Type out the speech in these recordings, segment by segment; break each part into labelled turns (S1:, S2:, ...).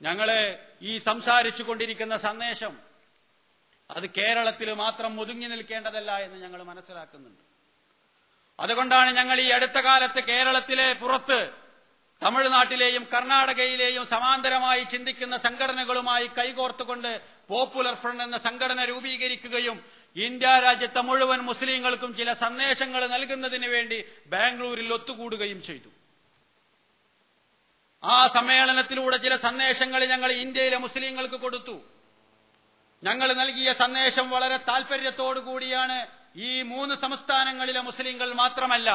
S1: ഞങ്ങള് ഈ സംസാരിച്ചു കൊണ്ടിരിക്കുന്ന സന്ദേശം അത് കേരളത്തിൽ മാത്രം ഒതുങ്ങി നിൽക്കേണ്ടതല്ല എന്ന് ഞങ്ങൾ മനസ്സിലാക്കുന്നുണ്ട്. അതുകൊണ്ടാണ് ഞങ്ങൾ ഈ അടുത്ത കാലത്ത് കേരളത്തിലെ പുറത്ത് തമിഴ്നാട്ടിലെയും കർണാടകയിലെയും സമാന്തരമായി ചിന്തിക്കുന്ന സംഘടനകളുമായി കൈകോർത്തുകൊണ്ട് പോപ്പുലർ ഫ്രണ്ട് എന്ന സംഘടന രൂപീകരിക്കുകയും ഇന്ത്യ രാജ്യത്തെ മുഴുവൻ മുസ്ലിങ്ങൾക്കും ചില സന്ദേശങ്ങൾ നൽകുന്നതിന് വേണ്ടി ബാംഗ്ലൂരിൽ ഒത്തുകൂടുകയും ചെയ്തു. ആ സമ്മേളനത്തിലൂടെ ചില സന്ദേശങ്ങൾ ഞങ്ങൾ ഇന്ത്യയിലെ മുസ്ലിങ്ങൾക്ക് കൊടുത്തു. ഞങ്ങൾ നൽകിയ സന്ദേശം വളരെ താൽപര്യത്തോടു കൂടിയാണ് ഈ 3 സംസ്ഥാനങ്ങളിലെ മുസ്ലിങ്ങൾ മാത്രമല്ല,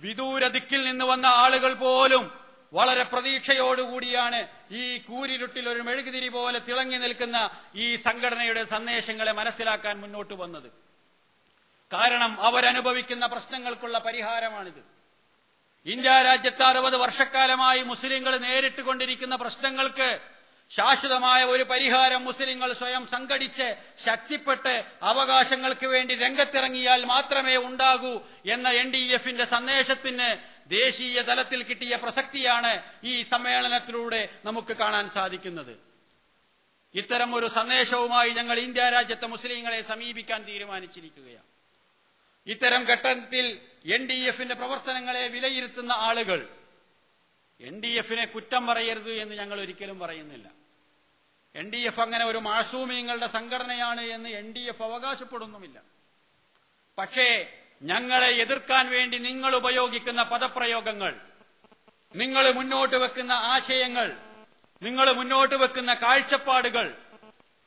S1: വിദൂര ദിക്കിൽ നിന്ന് വന്ന ആളുകൾ പോലും വളരെ പ്രതീക്ഷയോടുകൂടിയാണ് ഈ കൂരിരുട്ടിൽ ഒരു മെഴുകുതിരി പോലെ തിളങ്ങി നിൽക്കുന്ന ഈ സംഘടനയുടെ സന്ദേശങ്ങളെ മനസ്സിലാക്കാൻ മുന്നോട്ട് വന്നത്. കാരണം അവരനുഭവിക്കുന്ന പ്രശ്നങ്ങൾക്കുള്ള പരിഹാരമാണിത്. ഇന്ത്യ രാജ്യത്ത് 60 വർഷക്കാലമായി മുസ്ലിങ്ങൾ നേരിട്ടുകൊണ്ടിരിക്കുന്ന പ്രശ്നങ്ങൾക്ക് ശാശ്വതമായ ഒരു പരിഹാരം മുസ്ലിങ്ങൾ സ്വയം സംഘടിച്ച് ശക്തിപ്പെട്ട് അവകാശങ്ങൾക്ക് വേണ്ടി രംഗത്തിറങ്ങിയാൽ മാത്രമേ ഉണ്ടാകൂ എന്ന NDF-ന്റെ സന്ദേശത്തിന് ദേശീയ തലത്തിൽ കിട്ടിയ പ്രസക്തിയാണ് ഈ സമ്മേളനത്തിലൂടെ നമുക്ക് കാണാൻ സാധിക്കുന്നത്. ഇത്തരം ഒരു സന്ദേശവുമായി ഞങ്ങൾ ഇന്ത്യ രാജ്യത്തെ മുസ്ലിങ്ങളെ സമീപിക്കാൻ തീരുമാനിച്ചിരിക്കുകയാണ്. ഇത്തരം ഘട്ടത്തിൽ NDF-ന്റെ പ്രവർത്തനങ്ങളെ വിലയിരുത്തുന്ന ആളുകൾ NDF-നെ കുറ്റം പറയരുത് എന്ന് ഞങ്ങൾ ഒരിക്കലും പറയുന്നില്ല. NDF അങ്ങനെ ഒരു മാസൂമിങ്ങളുടെ സംഘടനയാണ് എന്ന് NDF അവകാശപ്പെടുന്നുമില്ല. പക്ഷേ ഞങ്ങളെ എതിർക്കാൻ വേണ്ടി നിങ്ങൾ ഉപയോഗിക്കുന്ന പദപ്രയോഗങ്ങൾ, നിങ്ങൾ മുന്നോട്ട് വെക്കുന്ന ആശയങ്ങൾ, നിങ്ങൾ മുന്നോട്ട് വെക്കുന്ന കാഴ്ചപ്പാടുകൾ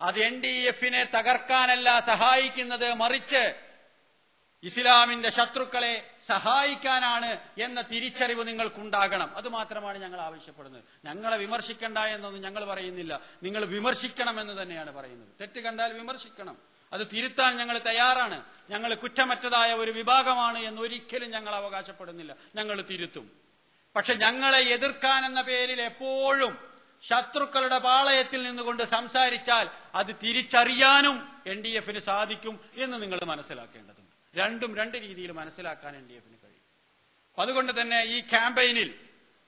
S1: അത് NDF-നെ തകർക്കാനല്ല സഹായിക്കുന്നത്, മറിച്ച് ഇസ്ലാമിന്റെ ശത്രുക്കളെ സഹായിക്കാനാണ് എന്ന തിരിച്ചറിവ് നിങ്ങൾക്കുണ്ടാകണം. അത് മാത്രമാണ് ഞങ്ങൾ ആവശ്യപ്പെടുന്നത്. ഞങ്ങളെ വിമർശിക്കണ്ട എന്നൊന്നും ഞങ്ങൾ പറയുന്നില്ല. നിങ്ങൾ വിമർശിക്കണമെന്ന് തന്നെയാണ് പറയുന്നത്. തെറ്റ് കണ്ടാൽ വിമർശിക്കണം, അത് തിരുത്താൻ ഞങ്ങൾ തയ്യാറാണ്. ഞങ്ങൾ കുറ്റമറ്റതായ ഒരു വിഭാഗമാണ് എന്നൊരിക്കലും ഞങ്ങൾ അവകാശപ്പെടുന്നില്ല. ഞങ്ങൾ തിരുത്തും. പക്ഷെ ഞങ്ങളെ എതിർക്കാൻ എന്ന പേരിൽ എപ്പോഴും ശത്രുക്കളുടെ പാളയത്തിൽ നിന്നുകൊണ്ട് സംസാരിച്ചാൽ അത് തിരിച്ചറിയാനും NDF-ന് സാധിക്കും എന്ന് നിങ്ങൾ മനസ്സിലാക്കേണ്ടതുണ്ട്. രണ്ടും രണ്ട് രീതിയിൽ മനസ്സിലാക്കാൻ NDF-ന് കഴിയും. അതുകൊണ്ട് തന്നെ ഈ ക്യാമ്പയിനിൽ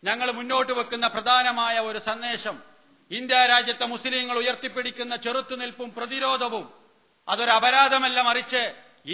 S1: ഞങ്ങൾ മുന്നോട്ട് വെക്കുന്ന പ്രധാനമായ ഒരു സന്ദേശം, ഇന്ത്യ രാജ്യത്തെ മുസ്ലിങ്ങൾ ഉയർത്തിപ്പിടിക്കുന്ന ചെറുത്തുനിൽപ്പും പ്രതിരോധവും അതൊരു അപരാധമല്ല, മറിച്ച്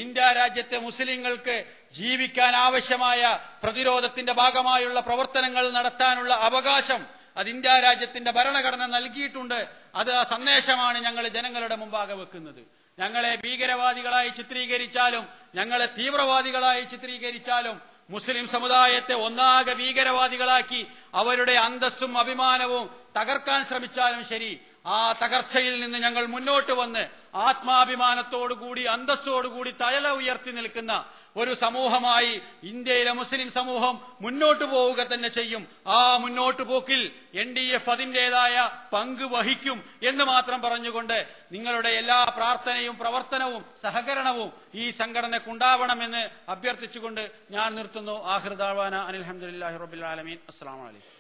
S1: ഇന്ത്യ രാജ്യത്തെ മുസ്ലിങ്ങൾക്ക് ജീവിക്കാൻ ആവശ്യമായ പ്രതിരോധത്തിന്റെ ഭാഗമായുള്ള പ്രവർത്തനങ്ങൾ നടത്താനുള്ള അവകാശം അത് ഇന്ത്യ രാജ്യത്തിന്റെ ഭരണഘടന നൽകിയിട്ടുണ്ട്. അത് ആ സന്ദേശമാണ് ഞങ്ങൾ ജനങ്ങളുടെ മുമ്പാകെ വെക്കുന്നത്. ഞങ്ങളെ ഭീകരവാദികളായി ചിത്രീകരിച്ചാലും ഞങ്ങളെ തീവ്രവാദികളായി ചിത്രീകരിച്ചാലും മുസ്ലിം സമുദായത്തെ ഒന്നാകെ ഭീകരവാദികളാക്കി അവരുടെ അന്തസ്സും അഭിമാനവും തകർക്കാൻ ശ്രമിച്ചാലും ശരി, ആ തകർച്ചയിൽ നിന്ന് ഞങ്ങൾ മുന്നോട്ട് വന്ന് ആത്മാഭിമാനത്തോടുകൂടി അന്തസ്സോടുകൂടി തല ഉയർത്തി നിൽക്കുന്ന ഒരു സമൂഹമായി ഇന്ത്യയിലെ മുസ്ലിം സമൂഹം മുന്നോട്ട് പോവുക തന്നെ ചെയ്യും. ആ മുന്നോട്ട് പോക്കിൽ NDF അതിൻ്റെതായ പങ്ക് വഹിക്കും എന്ന് മാത്രം പറഞ്ഞുകൊണ്ട് നിങ്ങളുടെ എല്ലാ പ്രാർത്ഥനയും പ്രവർത്തനവും സഹകരണവും ഈ സംഘടനക്കുണ്ടാവണമെന്ന് അഭ്യർത്ഥിച്ചുകൊണ്ട് ഞാൻ നിർത്തുന്നു. ആഖിർ ദഅ്വാന അനിൽ ഹംദുലില്ലാഹി റബ്ബിൽ ആലമീൻ. അസ്സലാമു അലൈക്കും.